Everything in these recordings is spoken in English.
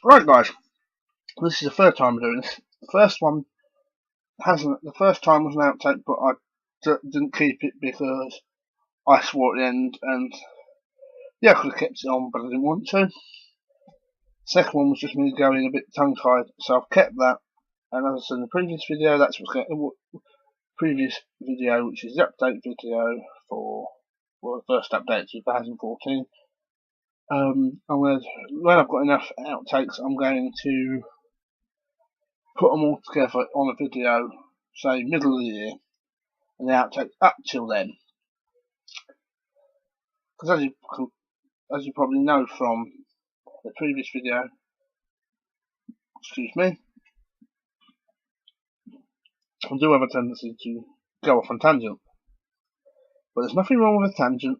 Right, guys, this is the third time I'm doing this. The first one hasn't. The first time was an outtake, but I didn't keep it because I swore at the end, and yeah, I could have kept it on, but I didn't want to. Second one was just me going a bit tongue-tied, so I've kept that. And as I said in the previous video, that's what's the previous video, which is the update video for the first update 2014. When I've got enough outtakes, I'm going to put them all together on a video, say middle of the year, and the outtakes up till then. Because as you probably know from the previous video, excuse me, I do have a tendency to go off on tangent. But there's nothing wrong with a tangent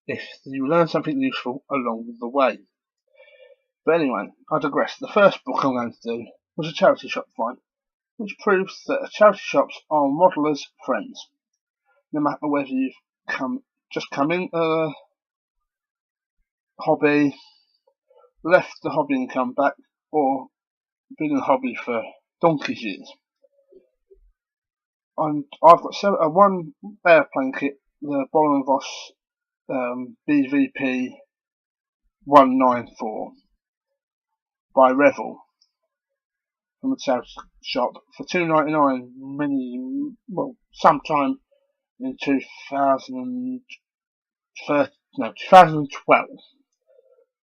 if you learn something useful along the way. But anyway, I digress. The first book I'm going to do was a charity shop find, which proves that charity shops are modelers' friends. No matter whether you've just come in a hobby, left the hobby and come back, or been in the hobby for donkey's years. And I've got one airplane kit, the Voss BVP 194 by Revel from the charity shop for $2.99 sometime in 2012.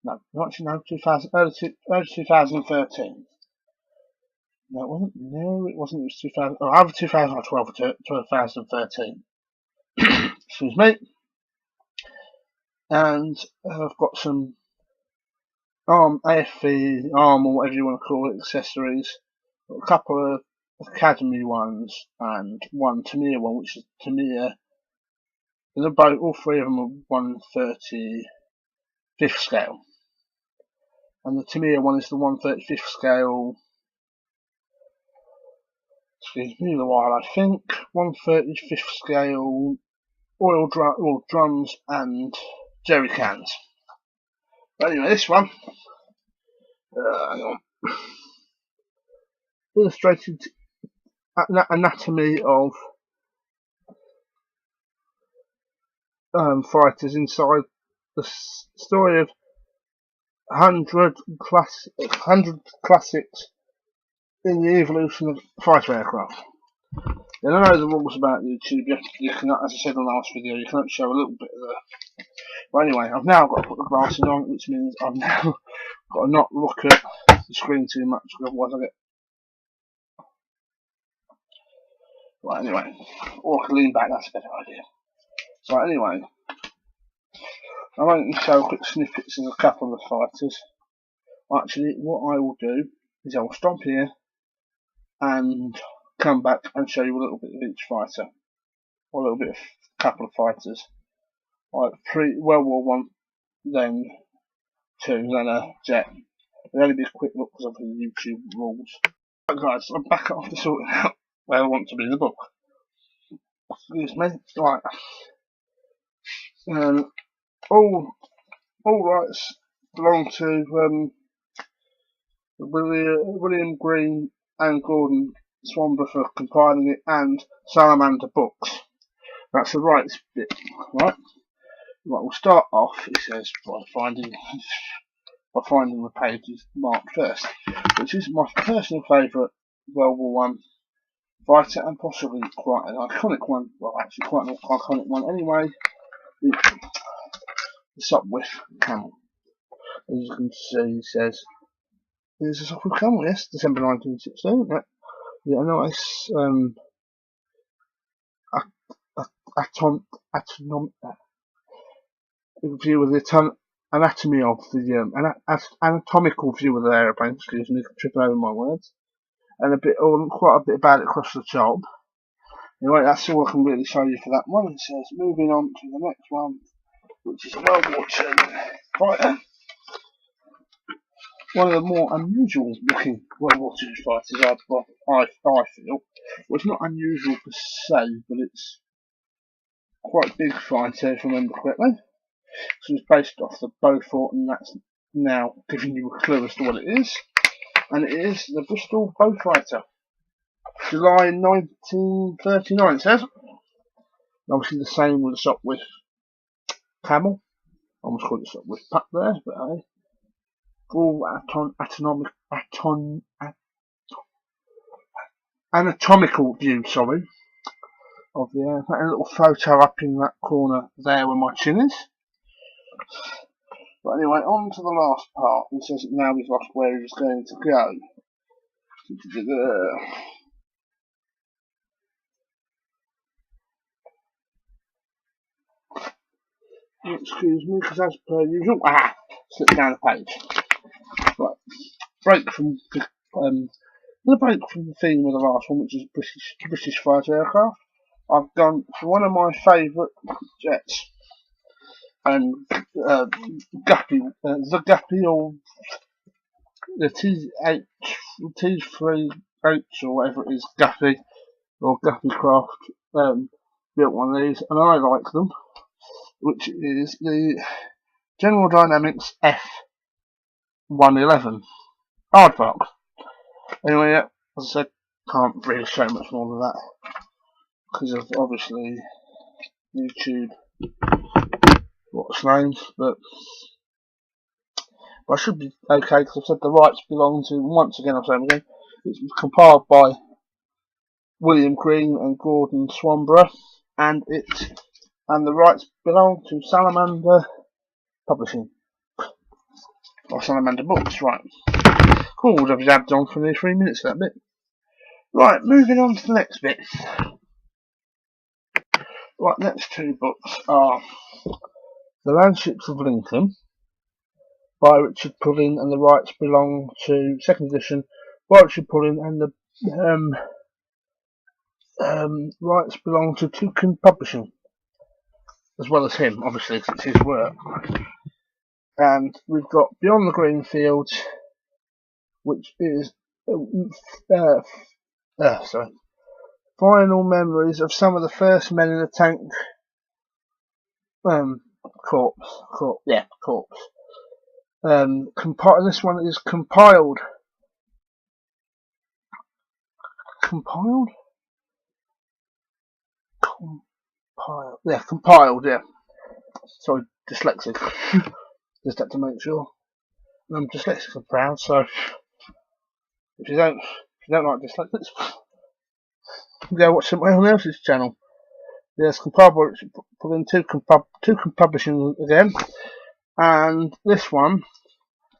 No, actually no, 2013. No, it wasn't. No, it wasn't. It was 2000. Oh, either 2012 or 2013. Excuse me. And I've got some AFV, or whatever you want to call it, accessories. A couple of Academy ones and one Tamiya one, which is Tamiya. They're both, all three of them are 1/35th scale. And the Tamiya one is the 1/35th scale. Excuse me a while, I think. 1/35th scale oil drums and jerry cans. But anyway, this one, hang on. Illustrated anatomy of fighters inside the story of 100 classics in the evolution of fighter aircraft. And I know the rules about YouTube. You can, as I said in the last video, you can show a little bit of the. But anyway, I've now got to put the glasses on, which means I've now got to not look at the screen too much, because otherwise I get. Right, anyway, or I can lean back. That's a better idea. Right, anyway, I'm going to show quick snippets of a couple of the fighters. Actually, what I will do is I will stop here and come back and show you a little bit of each fighter, or a little bit of a couple of fighters, like World War One, then two, then a jet. It'll only be a quick look because of the YouTube rules. Right, guys, I'm back after sorting out where I want to be in the book. Excuse me. Right. All rights belong to William Green and Gordon Swanber for compiling it, and Salamander Books. That's the rights bit, right? Right, we'll start off, it says, by finding the pages marked first, which is my personal favourite World War One fighter, and possibly quite an iconic one. Well, actually quite an iconic one anyway. The Sopwith Camel. As you can see, it says, "There's a Sopwith Camel." Yes, December 1916. Yeah, a nice view of the anatomy of the anatomical view of the aeroplane. Excuse me, tripping over my words, and quite a bit about it across the top. Anyway, that's all I can really show you for that one. It says, moving on to the next one, which is a World War II fighter. One of the more unusual looking World War II fighters, I feel. Well, it's not unusual per se, but it's quite a big fighter, if I remember correctly. So it's based off the Beaufort, and that's now giving you a clue as to what it is, and it is the Bristol Beaufighter, July 1939. It says. Obviously, the same would have stopped with Camel. I almost called it stopped with Puck there, but full anatomical view, sorry, of the a little photo up in that corner there where my chin is. But anyway, on to the last part. He says now he's lost where he's going to go. Excuse me, because as per usual, slip down the page. Right, break from the theme of the last one, which is British fighter aircraft. I've gone for one of my favourite jets, and Guppy, the Guppy, or the T3H or whatever it is, Guppy or Guppy Craft, built one of these, and I like them, which is the General Dynamics F111 Aardvark. Anyway, yeah, as I said, can't really show much more than that because of obviously YouTube, what's names, but I should be okay because I've said the rights belong to, once again I'll say them again, it's compiled by William Green and Gordon Swanborough, and the rights belong to Salamander Publishing, or Salamander Books, right. Cool, I've zapped on for nearly 3 minutes that bit. Right, moving on to the next bit. Right, next two books are The Landships of Lincoln by Richard Pullin, and the rights belong to, second edition, by Richard Pullin, and the rights belong to Coen Publishing, as well as him, obviously, because it's his work. And we've got Beyond the Green Fields, which is final memories of some of the first men in the tank corps. This one is compiled. Compiled. Sorry, dyslexic. Just had to make sure. I'm dyslexic and proud, so if you don't like dyslexics, go watch someone else's channel. Yes, compiled by put in two Publishing again, and this one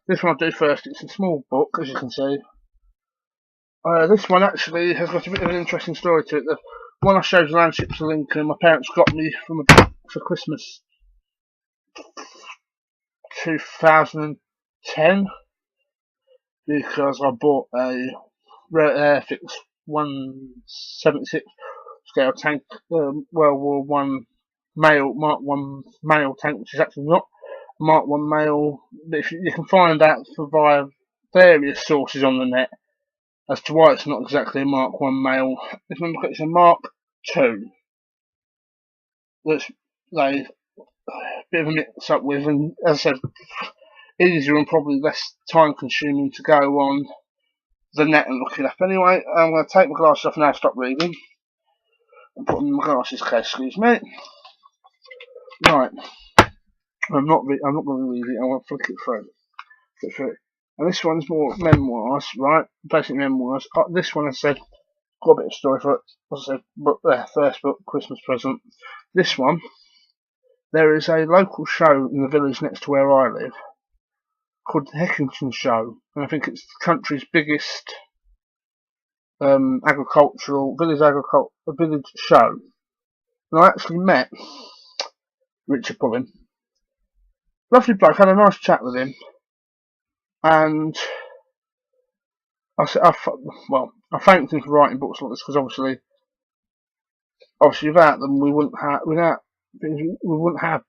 I'll do first. It's a small book, as you can see. This one actually has got a bit of an interesting story to it. The one I showed, Landships of Lincoln, my parents got me for Christmas 2010, because I bought a Airfix 176 scale tank, World War One Mark 1 male tank, which is actually not a Mark 1 male. You can find out via various sources on the net as to why it's not exactly a Mark 1 male. It's a Mark 2, which they a bit of a mix up with, and as I said, easier and probably less time consuming to go on the net and look it up. Anyway, I'm going to take my glasses off now, stop reading, and put them in my glasses case, excuse me. Right, I'm not going to read it, I want to flick it through. And this one's more memoirs, right? Basic memoirs. This one, I said, got a bit of story for it. As I said, first book, Christmas present. This one, there is a local show in the village next to where I live called the Heckington Show, and I think it's the country's biggest village show. And I actually met Richard Pullin. Lovely bloke, had a nice chat with him, and I thanked him for writing books like this, because obviously without them without him we wouldn't have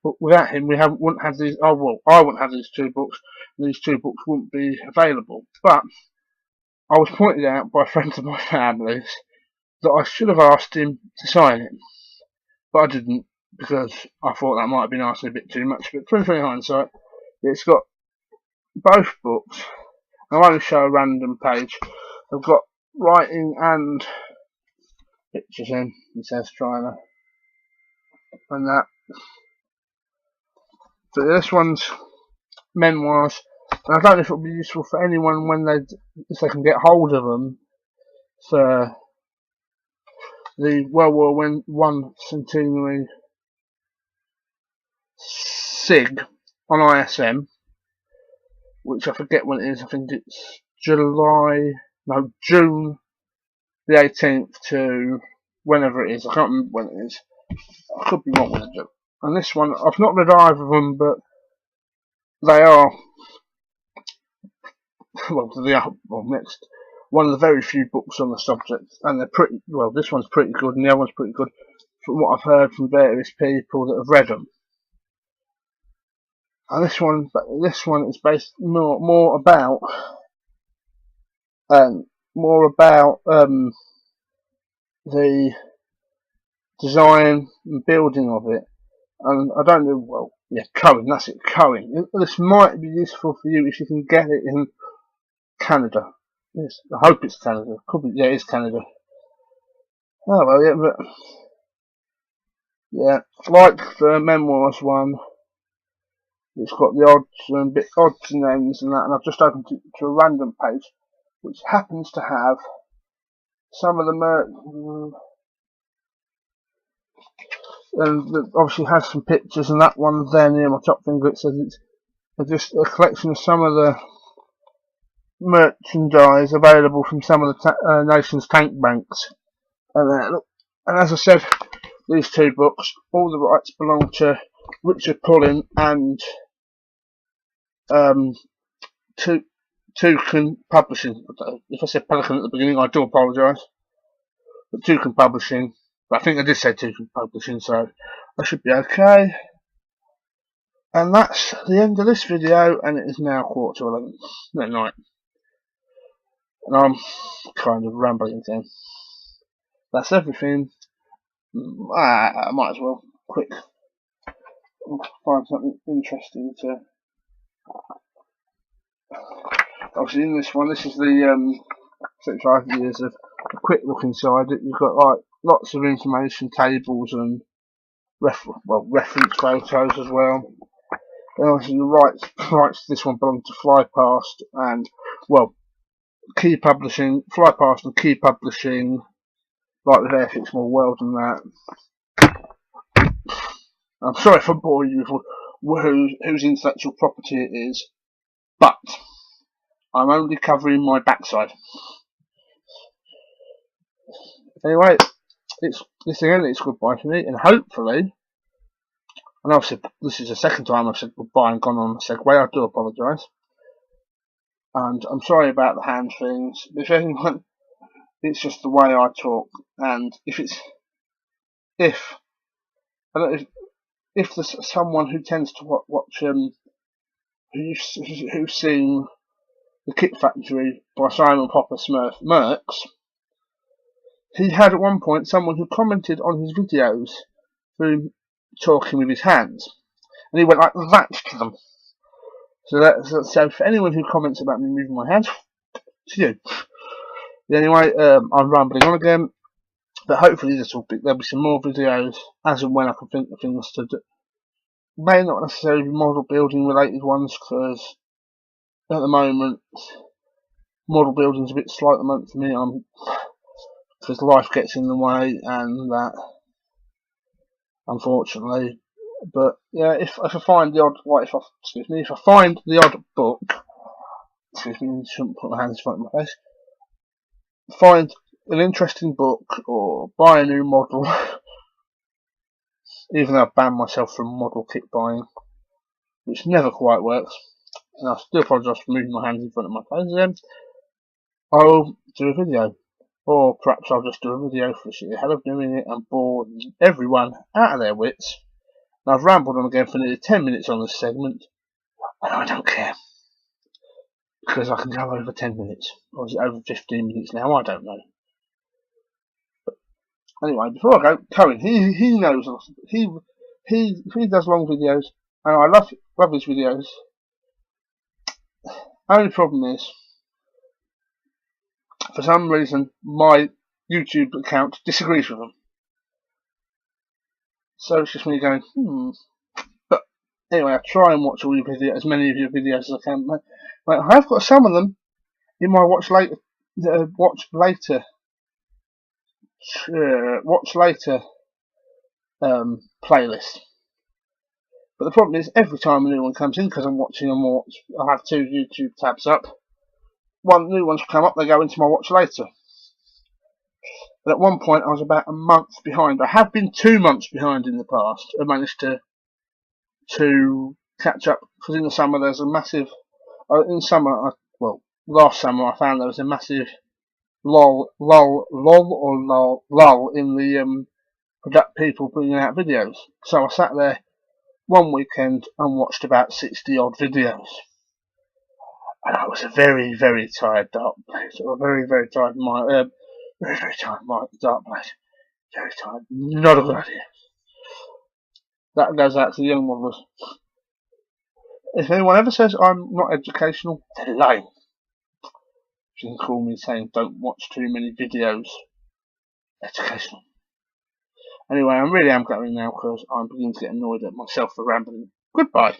these. I wouldn't have these two books, and these two books wouldn't be available. But I was pointed out by friends of my family's that I should have asked him to sign it, but I didn't, because I thought that might have been asking a bit too much. But 2020 hindsight, it's got both books, I won't show a random page, I've got writing and pictures in, it says China, and that. So this one's memoirs, and I don't know if it'll be useful for anyone when if they can get hold of them for the World War One centenary SIG on ISM, which I forget when it is. I think it's June the 18th to whenever it is. I can't remember when it is. I could be wrong with it. And this one, I've not read either of them, but they are next one of the very few books on the subject, and they're pretty well. This one's pretty good, and the other one's pretty good from what I've heard from various people that have read them. And this one is based more about the design and building of it. And I don't know, well, yeah, Coen, that's it, Coen. This might be useful for you if you can get it in Canada. Yes, I hope it's Canada. Could be, yeah, it's Canada. Oh well, yeah, but yeah, like the memoirs one, it's got the odds and ends and that, and I've just opened it to a random page, which happens to have some of the and obviously has some pictures, and that one there near my top finger, it says it's just a collection of some of the merchandise available from some of the nation's tank banks. And as I said, these two books, all the rights belong to Richard Pullen and Coen Publishing. If I said Pelican at the beginning, I do apologise. But Coen Publishing. But I think I did say Coen Publishing, so I should be okay. And that's the end of this video, and it is now 11:15 at night. And I'm kind of rambling again. That's everything. I might as well quick find something interesting to. Obviously, in this one, this is the 65 years of a quick look inside it. You've got like lots of information tables and reference photos as well. And obviously, the rights to this one belong to Flypast and Key Publishing, Flypast and Key Publishing, like with Airfix Small World and that. I'm sorry if I bore you with whose intellectual property it is, but I'm only covering my backside. Anyway, it's goodbye for me, and hopefully, and obviously this is the second time I've said goodbye and gone on a segue. I do apologise, and I'm sorry about the hand things. If anyone, it's just the way I talk, and if there's someone who tends to watch who's seen The Kit Factory by Simon Popper Smurf Mercs, he had at one point someone who commented on his videos through talking with his hands, and he went like that to them. So for anyone who comments about me moving my hands, to you. Anyway, I'm rambling on again, but hopefully there'll be some more videos as and when I can think of things to do. May not necessarily be model building related ones, because at the moment model building's a bit slow at the moment for me. Because life gets in the way and that, unfortunately. But yeah, if I find the odd, if I find the odd book, shouldn't put my hands in front of my face. Find an interesting book or buy a new model, even though I've banned myself from model kit buying, which never quite works. And I still apologise for moving my hands in front of my face again. I'll do a video. Or perhaps I'll just do a video for the sheer hell of doing it and bore everyone out of their wits. And I've rambled on again for nearly 10 minutes on this segment, and I don't care. Because I can go over 10 minutes. Or is it over 15 minutes now? I don't know. But anyway, before I go, Coen, he knows, he does long videos, and I love his videos. Only problem is, for some reason, my YouTube account disagrees with them. So it's just me going, But anyway, I try and watch all your videos, as many of your videos as I can. I have got some of them in my watch later playlist. But the problem is, every time a new one comes in, because I'm watching them all, I have 2 YouTube tabs up. One new one's come up, they go into my watch later. But at one point, I was about a month behind. I have been 2 months behind in the past. I managed to catch up, because in the summer there's a massive. Last summer I found there was a massive lull in the people bringing out videos. So I sat there one weekend and watched about 60 odd videos. And I was a very, very tired dark place. A very, very tired mind. Very, very tired mind, dark place. Very tired. Not a good idea. That goes out to the young modelers. If anyone ever says I'm not educational, they're lying. You can call me saying don't watch too many videos. Educational. Anyway, I really am going now because I'm beginning to get annoyed at myself for rambling. Goodbye.